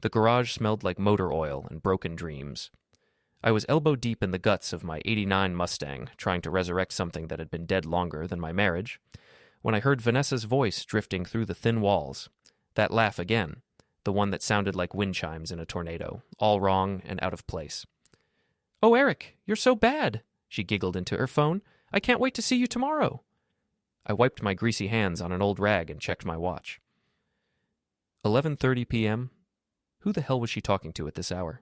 The garage smelled like motor oil and broken dreams. I was elbow deep in the guts of my '89 Mustang, trying to resurrect something that had been dead longer than my marriage, when I heard Vanessa's voice drifting through the thin walls. That laugh again, the one that sounded like wind chimes in a tornado, all wrong and out of place. "Oh, Eric, you're so bad," she giggled into her phone. "I can't wait to see you tomorrow." I wiped my greasy hands on an old rag and checked my watch. 11:30 p.m. Who the hell was she talking to at this hour?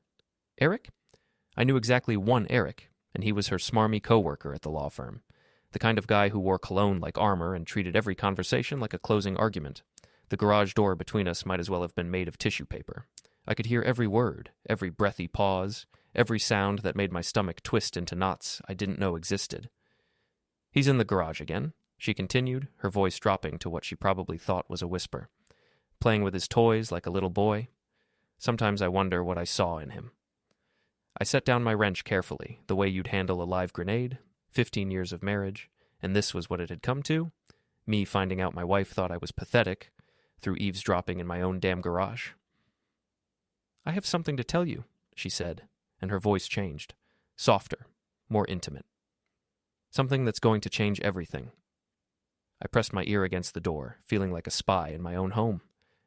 Eric? I knew exactly one Eric, and he was her smarmy coworker at the law firm, the kind of guy who wore cologne like armor and treated every conversation like a closing argument. The garage door between us might as well have been made of tissue paper. I could hear every word, every breathy pause, every sound that made my stomach twist into knots I didn't know existed. "He's in the garage again," she continued, her voice dropping to what she probably thought was a whisper. "Playing with his toys like a little boy. Sometimes I wonder what I saw in him." I set down my wrench carefully, the way you'd handle a live grenade, 15 years of marriage, and this was what it had come to? Me finding out my wife thought I was pathetic, through eavesdropping in my own damn garage. "I have something to tell you," she said, and her voice changed. Softer, more intimate. "Something that's going to change everything." I pressed my ear against the door, feeling like a spy in my own home.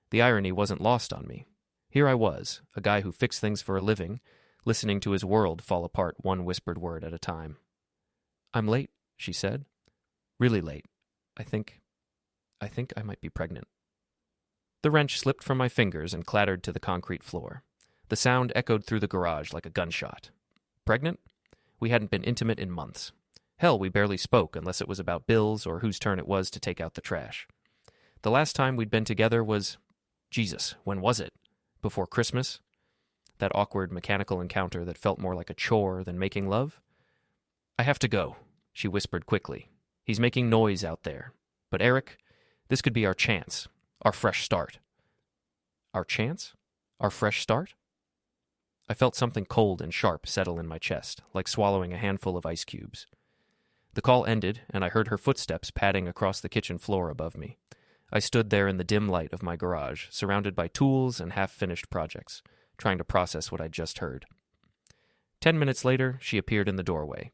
The irony wasn't lost on me. Here I was, a guy who fixed things for a living, listening to his world fall apart one whispered word at a time. "I'm late," she said. "Really late. I think I might be pregnant." The wrench slipped from my fingers and clattered to the concrete floor. The sound echoed through the garage like a gunshot. Pregnant? We hadn't been intimate in months. Hell, we barely spoke unless it was about bills or whose turn it was to take out the trash. The last time we'd been together was... Jesus, when was it? Before Christmas? That awkward mechanical encounter that felt more like a chore than making love? "I have to go," she whispered quickly. "He's making noise out there. But Eric, this could be our chance. Our fresh start." Our chance? Our fresh start? I felt something cold and sharp settle in my chest, like swallowing a handful of ice cubes. The call ended, and I heard her footsteps padding across the kitchen floor above me. I stood there in the dim light of my garage, surrounded by tools and half-finished projects, trying to process what I'd just heard. 10 minutes later, she appeared in the doorway.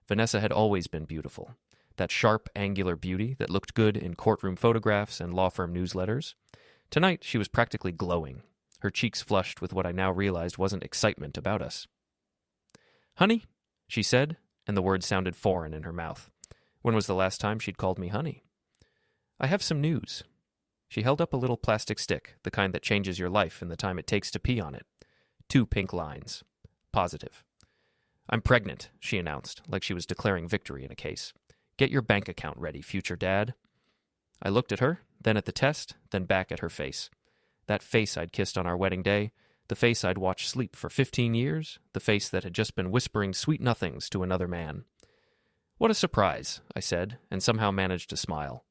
Vanessa had always been beautiful. That sharp, angular beauty that looked good in courtroom photographs and law firm newsletters. Tonight, she was practically glowing, her cheeks flushed with what I now realized wasn't excitement about us. "Honey," she said, and the word sounded foreign in her mouth. When was the last time she'd called me honey? "I have some news." She held up a little plastic stick, the kind that changes your life in the time it takes to pee on it. 2 pink lines. Positive. "I'm pregnant," she announced, like she was declaring victory in a case. "Get your bank account ready, future dad." I looked at her, then at the test, then back at her face. That face I'd kissed on our wedding day, the face I'd watched sleep for 15 years, the face that had just been whispering sweet nothings to another man. "What a surprise," I said, and somehow managed to smile.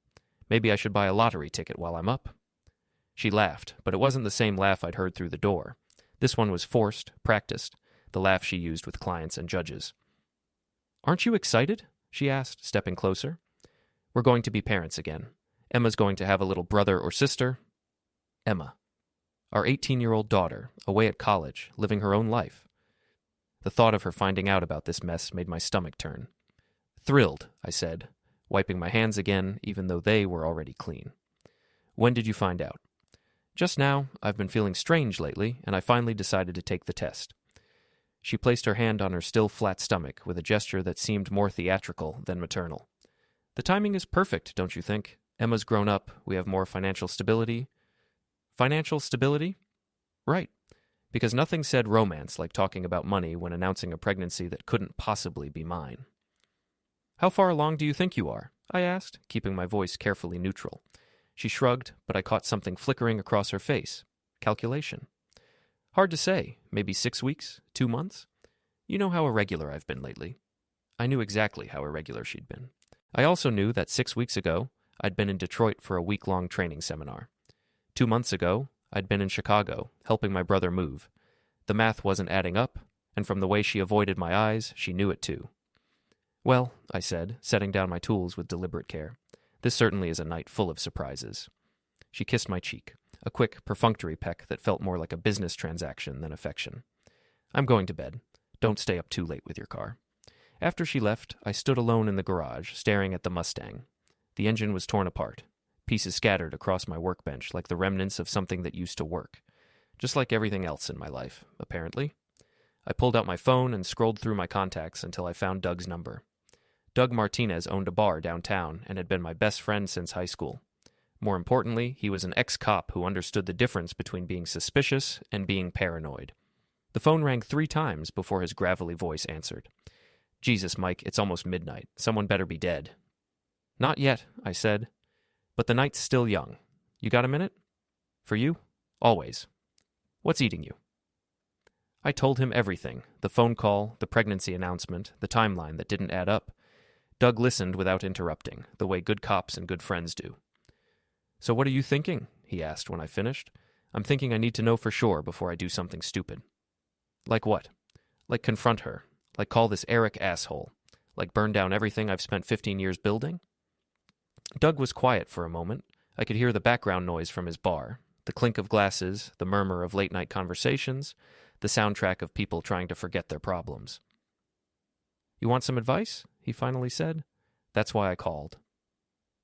"Maybe I should buy a lottery ticket while I'm up." She laughed, but it wasn't the same laugh I'd heard through the door. This one was forced, practiced, the laugh she used with clients and judges. "Aren't you excited?" she asked, stepping closer. "We're going to be parents again. Emma's going to have a little brother or sister." Emma. Our 18-year-old daughter, away at college, living her own life. The thought of her finding out about this mess made my stomach turn. "Thrilled," I said, wiping my hands again, even though they were already clean. "When did you find out?" "Just now. I've been feeling strange lately, and I finally decided to take the test." She placed her hand on her still flat stomach with a gesture that seemed more theatrical than maternal. "The timing is perfect, don't you think? Emma's grown up, we have more financial stability." "Financial stability?" "Right. Because nothing said romance like talking about money when announcing a pregnancy that couldn't possibly be mine." "How far along do you think you are?" I asked, keeping my voice carefully neutral. She shrugged, but I caught something flickering across her face. Calculation. "Hard to say. Maybe 6 weeks? 2 months? You know how irregular I've been lately." I knew exactly how irregular she'd been. I also knew that 6 weeks ago, I'd been in Detroit for a week-long training seminar. 2 months ago, I'd been in Chicago, helping my brother move. The math wasn't adding up, and from the way she avoided my eyes, she knew it too. "Well," I said, setting down my tools with deliberate care, "this certainly is a night full of surprises." She kissed my cheek. a quick, perfunctory peck that felt more like a business transaction than affection. "I'm going to bed. Don't stay up too late with your car." After she left, I stood alone in the garage, staring at the Mustang. The engine was torn apart, pieces scattered across my workbench like the remnants of something that used to work. Just like everything else in my life, apparently. I pulled out my phone and scrolled through my contacts until I found Doug's number. Doug Martinez owned a bar downtown and had been my best friend since high school. More importantly, he was an ex-cop who understood the difference between being suspicious and being paranoid. The phone rang 3 times before his gravelly voice answered. "Jesus, Mike, it's almost midnight. Someone better be dead." "Not yet," I said. "But the night's still young. You got a minute?" "For you? Always. What's eating you?" I told him everything, the phone call, the pregnancy announcement, the timeline that didn't add up. Doug listened without interrupting, the way good cops and good friends do. "So what are you thinking?" he asked when I finished. "I'm thinking I need to know for sure before I do something stupid." "Like what?" "Like confront her. Like call this Eric asshole. Like burn down everything I've spent 15 years building?" Doug was quiet for a moment. I could hear the background noise from his bar, the clink of glasses, the murmur of late-night conversations, the soundtrack of people trying to forget their problems. "You want some advice?" he finally said. "That's why I called.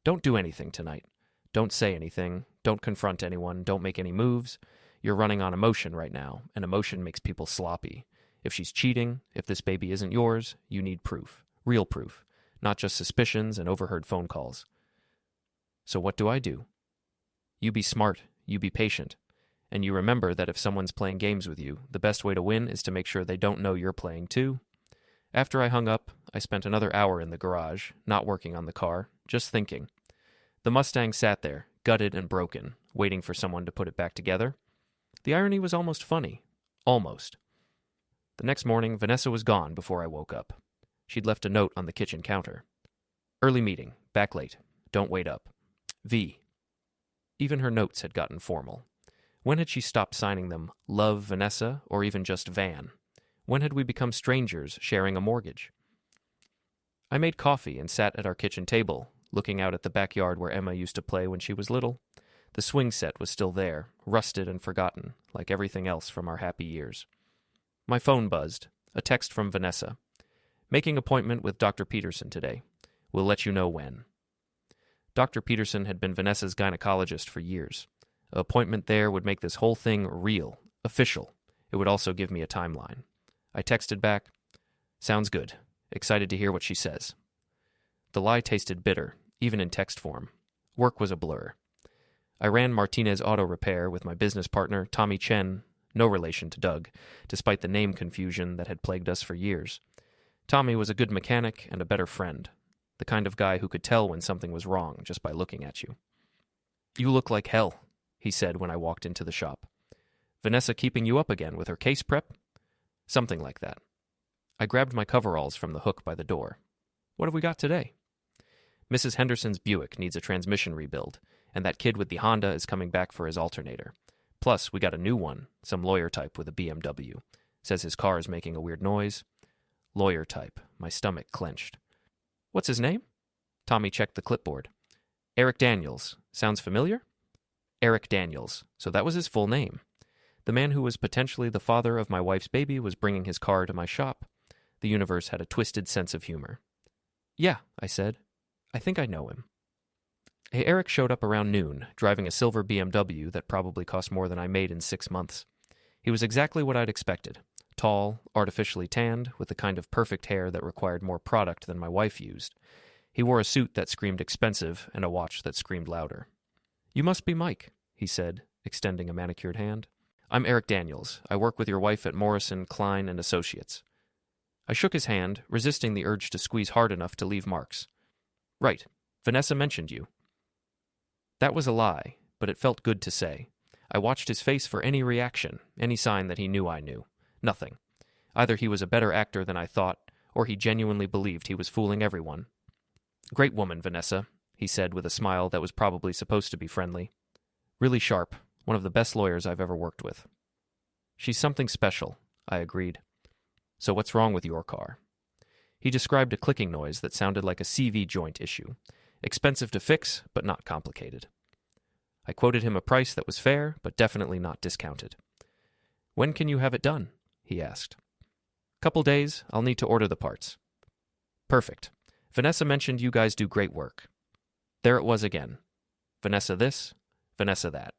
Don't do anything tonight. Don't say anything. Don't confront anyone. Don't make any moves. You're running on emotion right now, and emotion makes people sloppy. If she's cheating, if this baby isn't yours, you need proof. Real proof. Not just suspicions and overheard phone calls. So what do? You be smart. You be patient. And you remember that if someone's playing games with you, the best way to win is to make sure they don't know you're playing too." After I hung up, I spent another hour in the garage, not working on the car, just thinking. The Mustang sat there, gutted and broken, waiting for someone to put it back together. The irony was almost funny. Almost. The next morning, Vanessa was gone before I woke up. She'd left a note on the kitchen counter. "Early meeting. Back late. Don't wait up. V." Even her notes had gotten formal. When had she stopped signing them Love Vanessa or even just Van? When had we become strangers sharing a mortgage? I made coffee and sat at our kitchen table, looking out at the backyard where Emma used to play when she was little. The swing set was still there, rusted and forgotten, like everything else from our happy years. My phone buzzed. A text from Vanessa. "Making appointment with Dr. Peterson today. We'll let you know when." Dr. Peterson had been Vanessa's gynecologist for years. An appointment there would make this whole thing real, official. It would also give me a timeline. I texted back, "Sounds good. Excited to hear what she says." The lie tasted bitter, even in text form. Work was a blur. I ran Martinez Auto Repair with my business partner, Tommy Chen, no relation to Doug, despite the name confusion that had plagued us for years. Tommy was a good mechanic and a better friend, the kind of guy who could tell when something was wrong just by looking at you. "You look like hell," he said when I walked into the shop. "Vanessa keeping you up again with her case prep?" "Something like that." I grabbed my coveralls from the hook by the door. "What have we got today?" "Mrs. Henderson's Buick needs a transmission rebuild, and that kid with the Honda is coming back for his alternator. Plus, we got a new one, some lawyer type with a BMW. Says his car is making a weird noise." Lawyer type. My stomach clenched. "What's his name?" Tommy checked the clipboard. "Eric Daniels. Sounds familiar?" Eric Daniels. So that was his full name. The man who was potentially the father of my wife's baby was bringing his car to my shop. The universe had a twisted sense of humor. "Yeah," I said. "I think I know him." Hey, Eric showed up around noon, driving a silver BMW that probably cost more than I made in 6 months. He was exactly what I'd expected. Tall, artificially tanned, with the kind of perfect hair that required more product than my wife used. He wore a suit that screamed expensive and a watch that screamed louder. "You must be Mike," he said, extending a manicured hand. "I'm Eric Daniels. I work with your wife at Morrison, Klein & Associates." I shook his hand, resisting the urge to squeeze hard enough to leave marks. "Right. Vanessa mentioned you." That was a lie, but it felt good to say. I watched his face for any reaction, any sign that he knew I knew. Nothing. Either he was a better actor than I thought, or he genuinely believed he was fooling everyone. "Great woman, Vanessa," he said with a smile that was probably supposed to be friendly. "Really sharp. One of the best lawyers I've ever worked with." "She's something special," I agreed. "So what's wrong with your car?" He described a clicking noise that sounded like a CV joint issue. Expensive to fix, but not complicated. I quoted him a price that was fair, but definitely not discounted. "When can you have it done?" he asked. "Couple days. I'll need to order the parts." "Perfect. Vanessa mentioned you guys do great work." There it was again. Vanessa this, Vanessa that.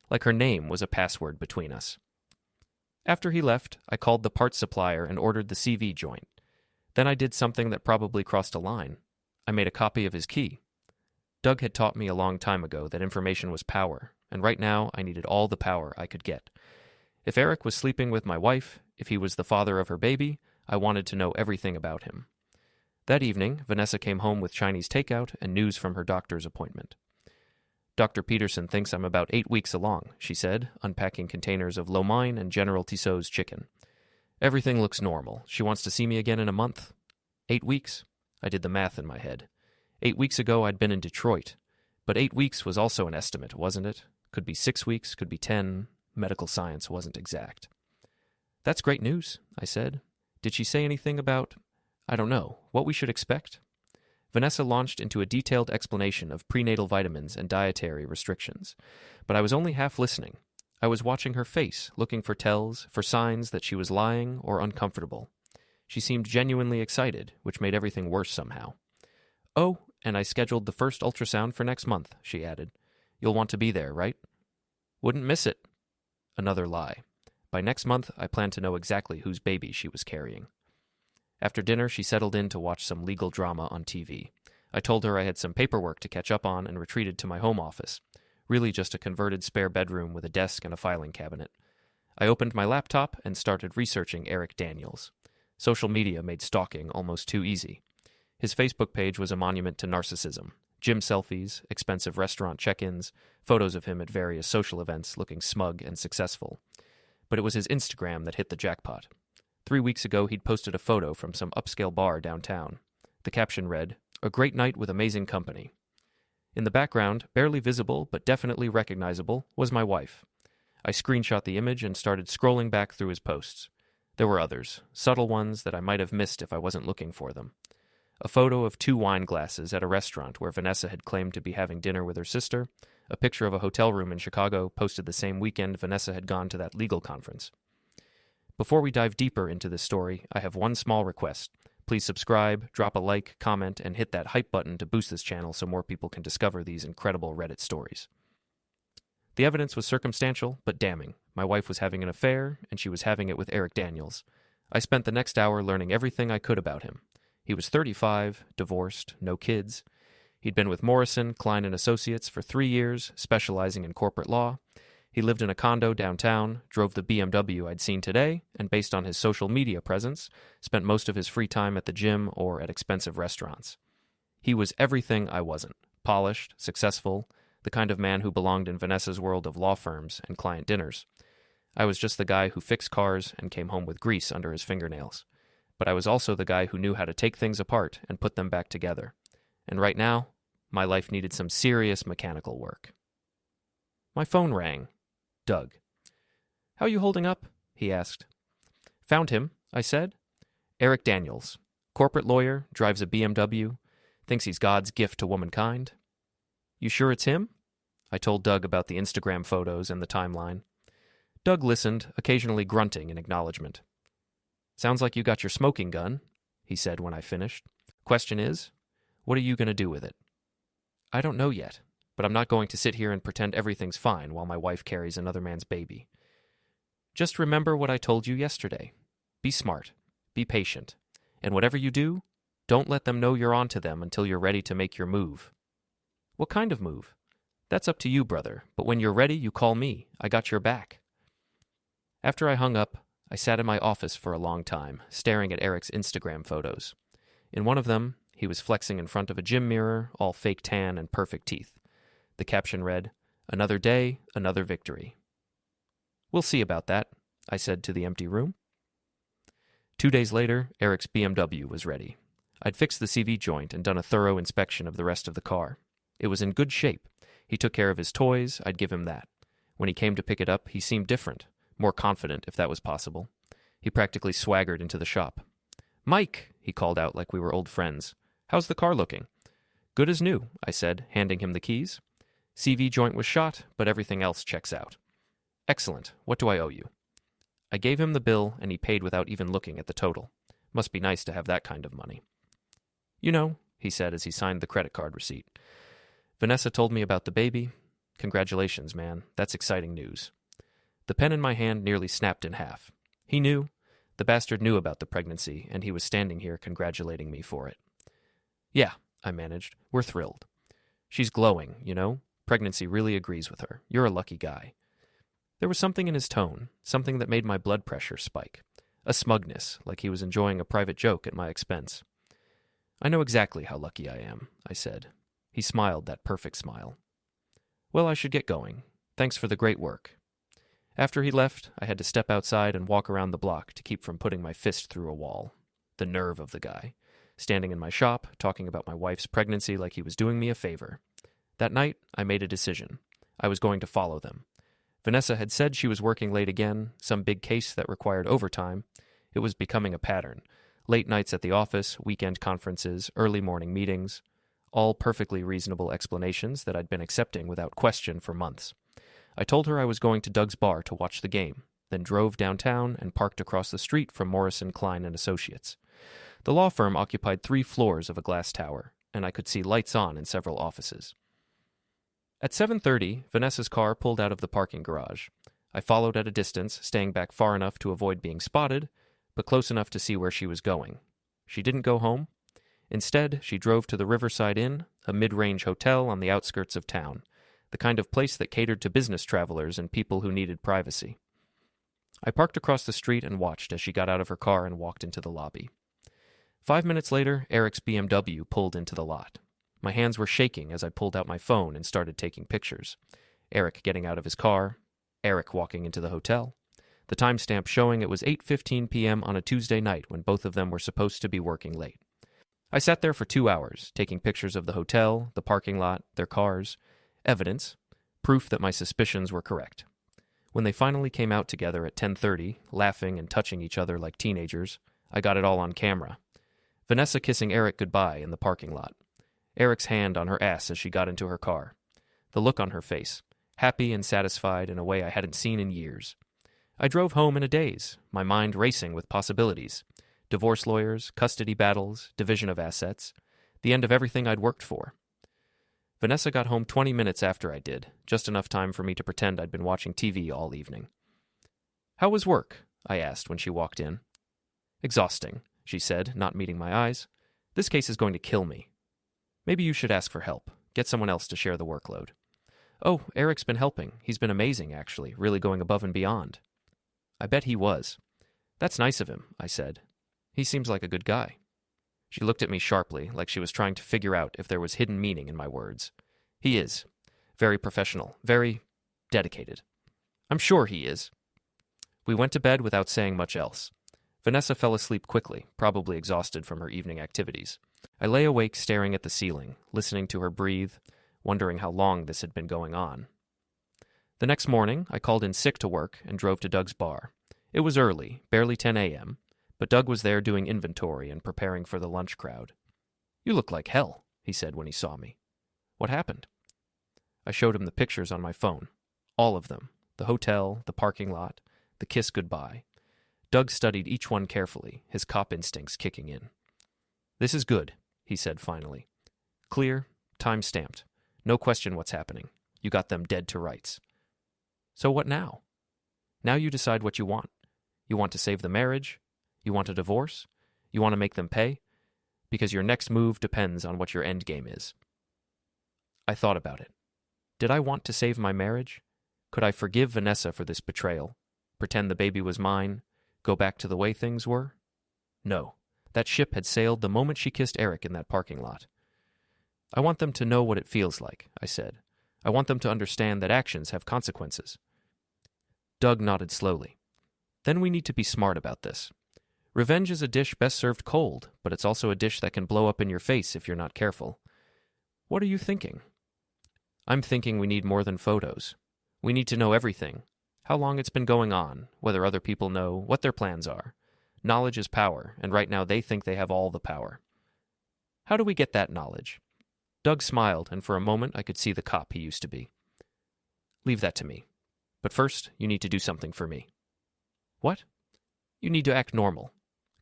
Like her name was a password between us. After he left, I called the parts supplier and ordered the CV joint. Then I did something that probably crossed a line. I made a copy of his key. Doug had taught me a long time ago that information was power, and right now I needed all the power I could get. If Eric was sleeping with my wife, if he was the father of her baby, I wanted to know everything about him. That evening, Vanessa came home with Chinese takeout and news from her doctor's appointment. "Dr. Peterson thinks I'm about 8 weeks along," she said, unpacking containers of lo mein and General Tissot's chicken. "Everything looks normal. She wants to see me again in a month." 8 weeks? I did the math in my head. 8 weeks ago I'd been in Detroit. But 8 weeks was also an estimate, wasn't it? Could be 6 weeks, could be 10. Medical science wasn't exact. "That's great news," I said. "Did she say anything about, I don't know, what we should expect?" Vanessa launched into a detailed explanation of prenatal vitamins and dietary restrictions. But I was only half listening. I was watching her face, looking for tells, for signs that she was lying or uncomfortable. She seemed genuinely excited, which made everything worse somehow. "Oh, and I scheduled the first ultrasound for next month," she added. "You'll want to be there, right?" "Wouldn't miss it." Another lie. By next month, I planned to know exactly whose baby she was carrying. After dinner, she settled in to watch some legal drama on TV. I told her I had some paperwork to catch up on and retreated to my home office. Really just a converted spare bedroom with a desk and a filing cabinet. I opened my laptop and started researching Eric Daniels. Social media made stalking almost too easy. His Facebook page was a monument to narcissism. Gym selfies, expensive restaurant check-ins, photos of him at various social events looking smug and successful. But it was his Instagram that hit the jackpot. 3 weeks ago, he'd posted a photo from some upscale bar downtown. The caption read, "A great night with amazing company." In the background, barely visible but definitely recognizable, was my wife. I screenshot the image and started scrolling back through his posts. There were others, subtle ones that I might have missed if I wasn't looking for them. A photo of 2 wine glasses at a restaurant where Vanessa had claimed to be having dinner with her sister, a picture of a hotel room in Chicago posted the same weekend Vanessa had gone to that legal conference. Before we dive deeper into this story, I have one small request. Please subscribe, drop a like, comment, and hit that hype button to boost this channel so more people can discover these incredible Reddit stories. The evidence was circumstantial, but damning. My wife was having an affair, and she was having it with Eric Daniels. I spent the next hour learning everything I could about him. He was 35, divorced, no kids. He'd been with Morrison, Klein & Associates for 3 years, specializing in corporate law. He lived in a condo downtown, drove the BMW I'd seen today, and based on his social media presence, spent most of his free time at the gym or at expensive restaurants. He was everything I wasn't. Polished, successful, the kind of man who belonged in Vanessa's world of law firms and client dinners. I was just the guy who fixed cars and came home with grease under his fingernails. But I was also the guy who knew how to take things apart and put them back together. And right now, my life needed some serious mechanical work. My phone rang. Doug. "How you holding up?" he asked. "Found him," I said. "Eric Daniels. Corporate lawyer, drives a BMW, thinks he's God's gift to womankind." "You sure it's him?" I told Doug about the Instagram photos and the timeline. Doug listened, occasionally grunting in acknowledgement. "Sounds like you got your smoking gun," he said when I finished. "Question is, what are you going to do with it?" "I don't know yet, but I'm not going to sit here and pretend everything's fine while my wife carries another man's baby. Just remember what I told you yesterday. Be smart, be patient, and whatever you do, don't let them know you're onto them until you're ready to make your move." "What kind of move?" "That's up to you, brother, but when you're ready, you call me. I got your back." After I hung up, I sat in my office for a long time, staring at Eric's Instagram photos. In one of them, he was flexing in front of a gym mirror, all fake tan and perfect teeth. The caption read, "Another day, another victory." "We'll see about that," I said to the empty room. 2 days later, Eric's BMW was ready. I'd fixed the CV joint and done a thorough inspection of the rest of the car. It was in good shape. He took care of his toys, I'd give him that. When he came to pick it up, he seemed different, more confident if that was possible. He practically swaggered into the shop. "Mike," he called out like we were old friends. "How's the car looking?" "Good as new," I said, handing him the keys. CV joint was shot, but everything else checks out. Excellent. What do I owe you? I gave him the bill, and he paid without even looking at the total. Must be nice to have that kind of money. You know, he said as he signed the credit card receipt. Vanessa told me about the baby. Congratulations, man. That's exciting news. The pen in my hand nearly snapped in half. He knew. The bastard knew about the pregnancy, and he was standing here congratulating me for it. Yeah, I managed. We're thrilled. She's glowing, you know? Pregnancy really agrees with her. You're a lucky guy. There was something in his tone, something that made my blood pressure spike. A smugness, like he was enjoying a private joke at my expense. I know exactly how lucky I am, I said. He smiled that perfect smile. Well, I should get going. Thanks for the great work. After he left, I had to step outside and walk around the block to keep from putting my fist through a wall. The nerve of the guy. Standing in my shop, talking about my wife's pregnancy like he was doing me a favor. That night, I made a decision. I was going to follow them. Vanessa had said she was working late again, some big case that required overtime. It was becoming a pattern. Late nights at the office, weekend conferences, early morning meetings. All perfectly reasonable explanations that I'd been accepting without question for months. I told her I was going to Doug's bar to watch the game, then drove downtown and parked across the street from Morrison, Klein & Associates. The law firm occupied 3 floors of a glass tower, and I could see lights on in several offices. At 7:30, Vanessa's car pulled out of the parking garage. I followed at a distance, staying back far enough to avoid being spotted, but close enough to see where she was going. She didn't go home. Instead, she drove to the Riverside Inn, a mid-range hotel on the outskirts of town, the kind of place that catered to business travelers and people who needed privacy. I parked across the street and watched as she got out of her car and walked into the lobby. 5 minutes later, Eric's BMW pulled into the lot. My hands were shaking as I pulled out my phone and started taking pictures. Eric getting out of his car. Eric walking into the hotel. The timestamp showing it was 8:15 p.m. on a Tuesday night when both of them were supposed to be working late. I sat there for 2 hours, taking pictures of the hotel, the parking lot, their cars. Evidence. Proof that my suspicions were correct. When they finally came out together at 10:30, laughing and touching each other like teenagers, I got it all on camera. Vanessa kissing Eric goodbye in the parking lot. Eric's hand on her ass as she got into her car. The look on her face, happy and satisfied in a way I hadn't seen in years. I drove home in a daze, my mind racing with possibilities. Divorce lawyers, custody battles, division of assets, the end of everything I'd worked for. Vanessa got home 20 minutes after I did, just enough time for me to pretend I'd been watching TV all evening. How was work? I asked when she walked in. Exhausting, she said, not meeting my eyes. This case is going to kill me. Maybe you should ask for help. Get someone else to share the workload. Oh, Eric's been helping. He's been amazing, actually, really going above and beyond. I bet he was. That's nice of him, I said. He seems like a good guy. She looked at me sharply, like she was trying to figure out if there was hidden meaning in my words. He is. Very professional. Very dedicated. I'm sure he is. We went to bed without saying much else. Vanessa fell asleep quickly, probably exhausted from her evening activities. I lay awake staring at the ceiling, listening to her breathe, wondering how long this had been going on. The next morning, I called in sick to work and drove to Doug's bar. It was early, barely 10 a.m., but Doug was there doing inventory and preparing for the lunch crowd. You look like hell, he said when he saw me. What happened? I showed him the pictures on my phone. All of them. The hotel, the parking lot, the kiss goodbye. Doug studied each one carefully, his cop instincts kicking in. This is good, he said finally. Clear, time-stamped. No question what's happening. You got them dead to rights. So what now? Now you decide what you want. You want to save the marriage? You want a divorce? You want to make them pay? Because your next move depends on what your end game is. I thought about it. Did I want to save my marriage? Could I forgive Vanessa for this betrayal? Pretend the baby was mine? Go back to the way things were? No. That ship had sailed the moment she kissed Eric in that parking lot. I want them to know what it feels like, I said. I want them to understand that actions have consequences. Doug nodded slowly. Then we need to be smart about this. Revenge is a dish best served cold, but it's also a dish that can blow up in your face if you're not careful. What are you thinking? I'm thinking we need more than photos. We need to know everything. How long it's been going on, whether other people know, what their plans are. Knowledge is power, and right now they think they have all the power. How do we get that knowledge? Doug smiled, and for a moment I could see the cop he used to be. Leave that to me. But first, you need to do something for me. What? You need to act normal.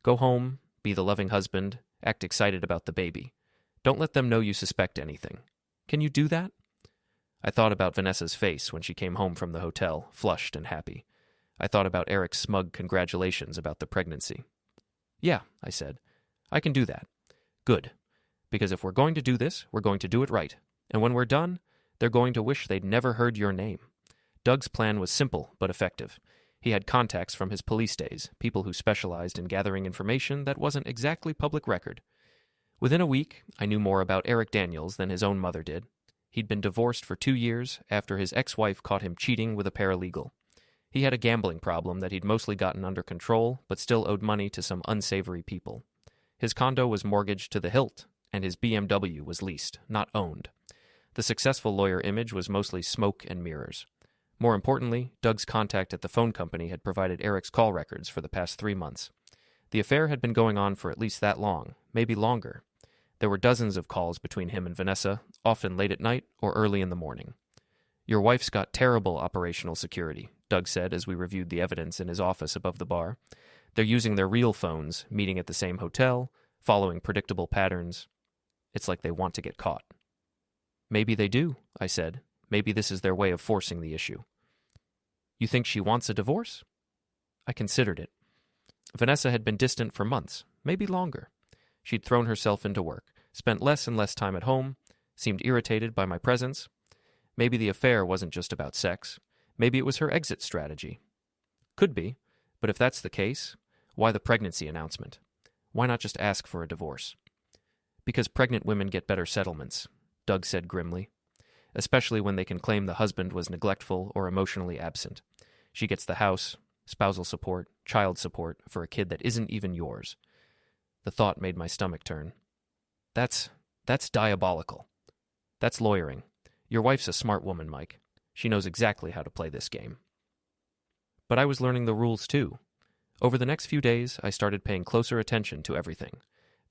Go home, be the loving husband, act excited about the baby. Don't let them know you suspect anything. Can you do that? I thought about Vanessa's face when she came home from the hotel, flushed and happy. I thought about Eric's smug congratulations about the pregnancy. Yeah, I said. I can do that. Good. Because if we're going to do this, we're going to do it right. And when we're done, they're going to wish they'd never heard your name. Doug's plan was simple but effective. He had contacts from his police days, people who specialized in gathering information that wasn't exactly public record. Within a week, I knew more about Eric Daniels than his own mother did. He'd been divorced for 2 years after his ex-wife caught him cheating with a paralegal. He had a gambling problem that he'd mostly gotten under control, but still owed money to some unsavory people. His condo was mortgaged to the hilt, and his BMW was leased, not owned. The successful lawyer image was mostly smoke and mirrors. More importantly, Doug's contact at the phone company had provided Eric's call records for the past 3 months. The affair had been going on for at least that long, maybe longer. There were dozens of calls between him and Vanessa, often late at night or early in the morning. Your wife's got terrible operational security, Doug said as we reviewed the evidence in his office above the bar. They're using their real phones, meeting at the same hotel, following predictable patterns. It's like they want to get caught. Maybe they do, I said. Maybe this is their way of forcing the issue. You think she wants a divorce? I considered it. Vanessa had been distant for months, maybe longer. She'd thrown herself into work, spent less and less time at home, seemed irritated by my presence. Maybe the affair wasn't just about sex. Maybe it was her exit strategy. Could be, but if that's the case, why the pregnancy announcement? Why not just ask for a divorce? Because pregnant women get better settlements, Doug said grimly. Especially when they can claim the husband was neglectful or emotionally absent. She gets the house, spousal support, child support for a kid that isn't even yours. The thought made my stomach turn. That's diabolical. That's lawyering. Your wife's a smart woman, Mike. She knows exactly how to play this game. But I was learning the rules too. Over the next few days, I started paying closer attention to everything.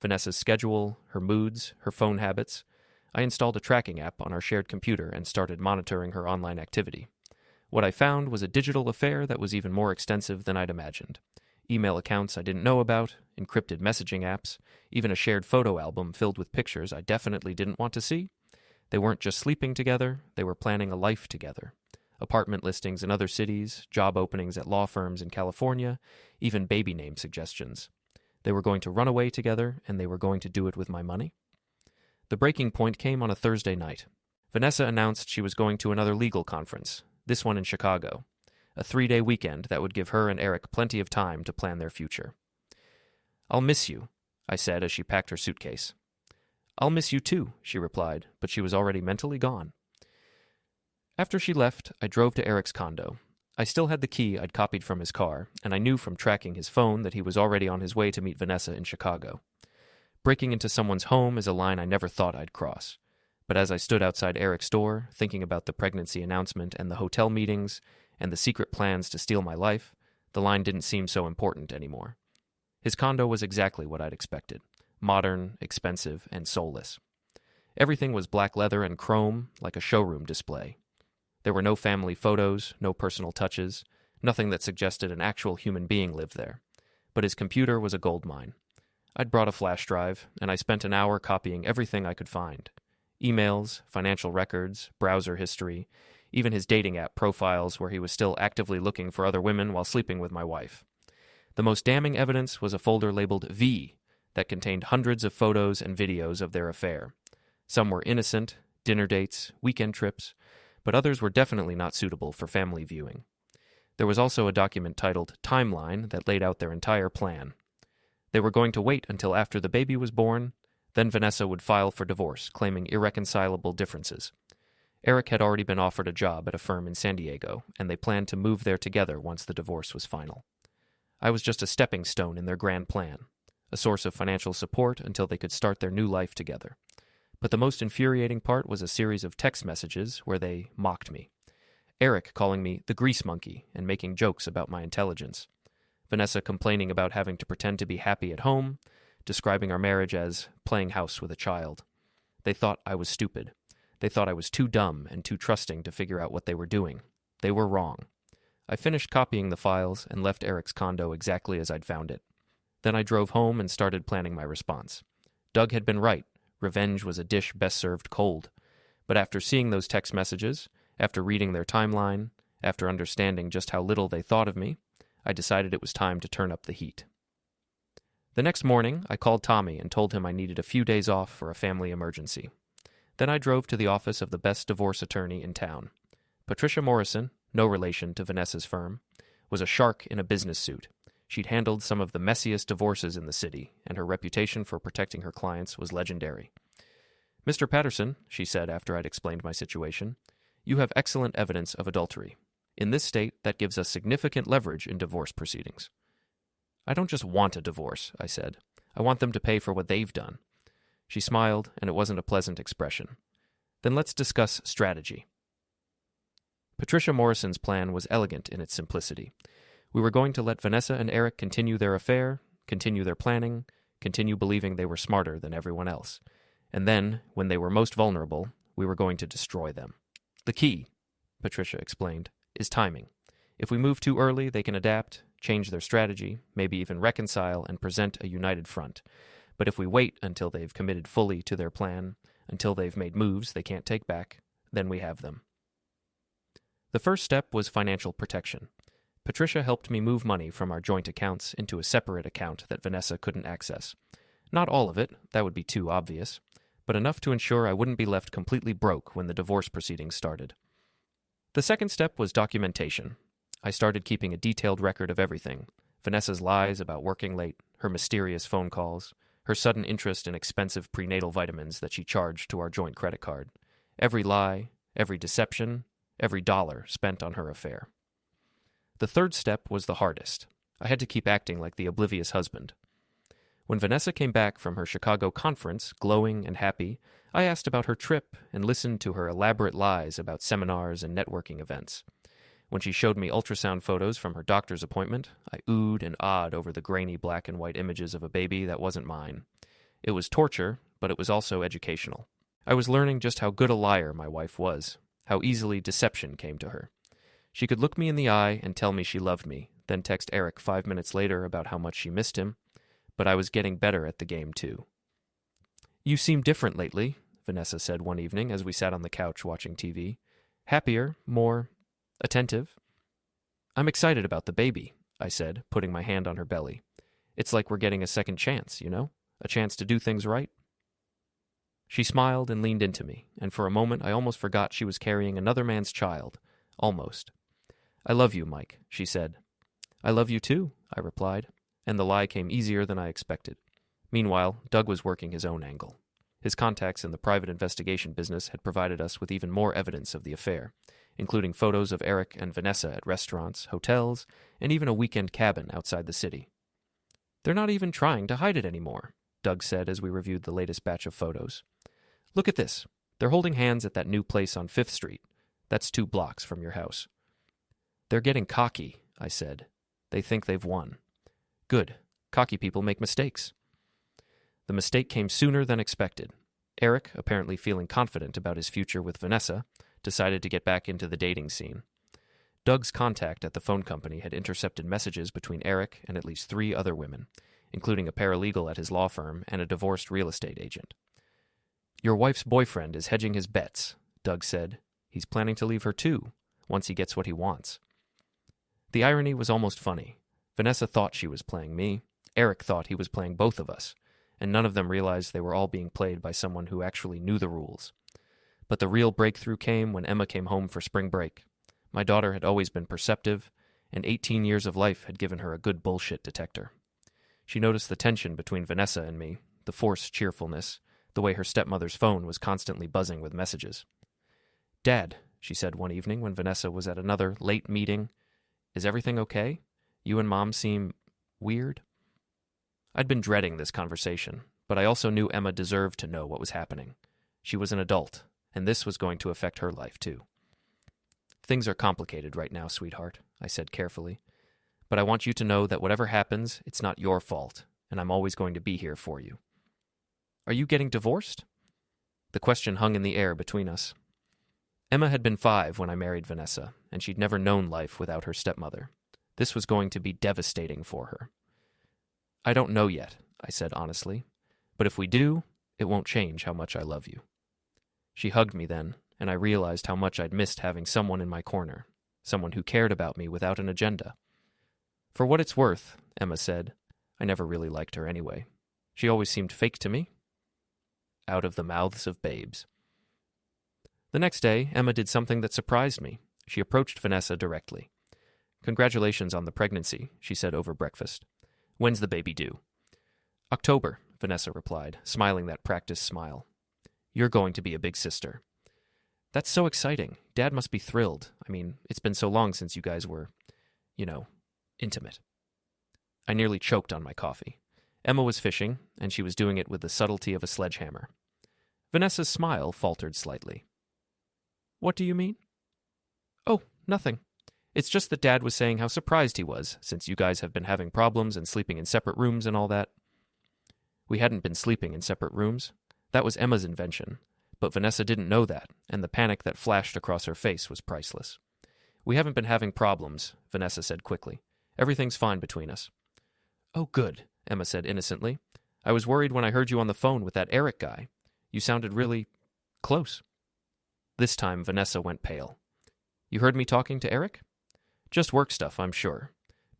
Vanessa's schedule, her moods, her phone habits. I installed a tracking app on our shared computer and started monitoring her online activity. What I found was a digital affair that was even more extensive than I'd imagined. Email accounts I didn't know about, encrypted messaging apps, even a shared photo album filled with pictures I definitely didn't want to see. They weren't just sleeping together, they were planning a life together. Apartment listings in other cities, job openings at law firms in California, even baby name suggestions. They were going to run away together, and they were going to do it with my money. The breaking point came on a Thursday night. Vanessa announced she was going to another legal conference, this one in Chicago, a 3-day weekend that would give her and Eric plenty of time to plan their future. I'll miss you, I said as she packed her suitcase. I'll miss you too, she replied, but she was already mentally gone. After she left, I drove to Eric's condo. I still had the key I'd copied from his car, and I knew from tracking his phone that he was already on his way to meet Vanessa in Chicago. Breaking into someone's home is a line I never thought I'd cross. But as I stood outside Eric's door, thinking about the pregnancy announcement and the hotel meetings and the secret plans to steal my life, the line didn't seem so important anymore. His condo was exactly what I'd expected. Modern, expensive, and soulless. Everything was black leather and chrome, like a showroom display. There were no family photos, no personal touches, nothing that suggested an actual human being lived there. But his computer was a goldmine. I'd brought a flash drive, and I spent an hour copying everything I could find. Emails, financial records, browser history, even his dating app profiles where he was still actively looking for other women while sleeping with my wife. The most damning evidence was a folder labeled V that contained hundreds of photos and videos of their affair. Some were innocent, dinner dates, weekend trips, but others were definitely not suitable for family viewing. There was also a document titled Timeline that laid out their entire plan. They were going to wait until after the baby was born, then Vanessa would file for divorce, claiming irreconcilable differences. Eric had already been offered a job at a firm in San Diego, and they planned to move there together once the divorce was final. I was just a stepping stone in their grand plan, a source of financial support until they could start their new life together. But the most infuriating part was a series of text messages where they mocked me. Eric calling me the grease monkey and making jokes about my intelligence. Vanessa complaining about having to pretend to be happy at home, describing our marriage as playing house with a child. They thought I was stupid. They thought I was too dumb and too trusting to figure out what they were doing. They were wrong. I finished copying the files and left Eric's condo exactly as I'd found it. Then I drove home and started planning my response. Doug had been right. Revenge was a dish best served cold. But after seeing those text messages, after reading their timeline, after understanding just how little they thought of me, I decided it was time to turn up the heat. The next morning, I called Tommy and told him I needed a few days off for a family emergency. Then I drove to the office of the best divorce attorney in town. Patricia Morrison, no relation to Vanessa's firm, was a shark in a business suit. She'd handled some of the messiest divorces in the city, and her reputation for protecting her clients was legendary. "Mr. Patterson," she said after I'd explained my situation, "you have excellent evidence of adultery. In this state, that gives us significant leverage in divorce proceedings." "I don't just want a divorce," I said. "I want them to pay for what they've done." She smiled, and it wasn't a pleasant expression. "Then let's discuss strategy." Patricia Morrison's plan was elegant in its simplicity. We were going to let Vanessa and Eric continue their affair, continue their planning, continue believing they were smarter than everyone else. And then, when they were most vulnerable, we were going to destroy them. "The key," Patricia explained, "is timing. If we move too early, they can adapt, change their strategy, maybe even reconcile and present a united front. But if we wait until they've committed fully to their plan, until they've made moves they can't take back, then we have them." The first step was financial protection. Patricia helped me move money from our joint accounts into a separate account that Vanessa couldn't access. Not all of it, that would be too obvious, but enough to ensure I wouldn't be left completely broke when the divorce proceedings started. The second step was documentation. I started keeping a detailed record of everything: Vanessa's lies about working late, her mysterious phone calls, her sudden interest in expensive prenatal vitamins that she charged to our joint credit card. Every lie, every deception, every dollar spent on her affair. The third step was the hardest. I had to keep acting like the oblivious husband. When Vanessa came back from her Chicago conference, glowing and happy, I asked about her trip and listened to her elaborate lies about seminars and networking events. When she showed me ultrasound photos from her doctor's appointment, I oohed and ahed over the grainy black and white images of a baby that wasn't mine. It was torture, but it was also educational. I was learning just how good a liar my wife was, how easily deception came to her. She could look me in the eye and tell me she loved me, then text Eric 5 minutes later about how much she missed him, but I was getting better at the game too. "You seem different lately," Vanessa said one evening as we sat on the couch watching TV. "Happier, more attentive." "I'm excited about the baby," I said, putting my hand on her belly. "It's like we're getting a second chance, you know? A chance to do things right." She smiled and leaned into me, and for a moment I almost forgot she was carrying another man's child. Almost. "I love you, Mike," she said. "I love you too," I replied, and the lie came easier than I expected. Meanwhile, Doug was working his own angle. His contacts in the private investigation business had provided us with even more evidence of the affair, including photos of Eric and Vanessa at restaurants, hotels, and even a weekend cabin outside the city. "They're not even trying to hide it anymore," Doug said as we reviewed the latest batch of photos. "Look at this. They're holding hands at that new place on 5th Street. That's 2 blocks from your house." "They're getting cocky," I said. "They think they've won." "Good. Cocky people make mistakes." The mistake came sooner than expected. Eric, apparently feeling confident about his future with Vanessa, decided to get back into the dating scene. Doug's contact at the phone company had intercepted messages between Eric and at least 3 other women, including a paralegal at his law firm and a divorced real estate agent. "Your wife's boyfriend is hedging his bets," Doug said. "He's planning to leave her too, once he gets what he wants." The irony was almost funny. Vanessa thought she was playing me, Eric thought he was playing both of us, and none of them realized they were all being played by someone who actually knew the rules. But the real breakthrough came when Emma came home for spring break. My daughter had always been perceptive, and 18 years of life had given her a good bullshit detector. She noticed the tension between Vanessa and me, the forced cheerfulness, the way her stepmother's phone was constantly buzzing with messages. "Dad," she said one evening when Vanessa was at another late meeting, "is everything okay? You and Mom seem weird?" I'd been dreading this conversation, but I also knew Emma deserved to know what was happening. She was an adult, and this was going to affect her life too. "Things are complicated right now, sweetheart," I said carefully. "But I want you to know that whatever happens, it's not your fault, and I'm always going to be here for you." "Are you getting divorced?" The question hung in the air between us. Emma had been 5 when I married Vanessa, and she'd never known life without her stepmother. This was going to be devastating for her. I don't know yet, I said honestly, but if we do, it won't change how much I love you. She hugged me then, and I realized how much I'd missed having someone in my corner, someone who cared about me without an agenda. For what it's worth, Emma said, I never really liked her anyway. She always seemed fake to me. Out of the mouths of babes. The next day, Emma did something that surprised me. She approached Vanessa directly. Congratulations on the pregnancy, she said over breakfast. When's the baby due? October, Vanessa replied, smiling that practiced smile. You're going to be a big sister. That's so exciting. Dad must be thrilled. I mean, it's been so long since you guys were, intimate. I nearly choked on my coffee. Emma was fishing, and she was doing it with the subtlety of a sledgehammer. Vanessa's smile faltered slightly. What do you mean? Oh, nothing. It's just that Dad was saying how surprised he was, since you guys have been having problems and sleeping in separate rooms and all that. We hadn't been sleeping in separate rooms. That was Emma's invention. But Vanessa didn't know that, and the panic that flashed across her face was priceless. We haven't been having problems, Vanessa said quickly. Everything's fine between us. Oh, good, Emma said innocently. I was worried when I heard you on the phone with that Eric guy. You sounded really close. This time, Vanessa went pale. You heard me talking to Eric? Just work stuff, I'm sure.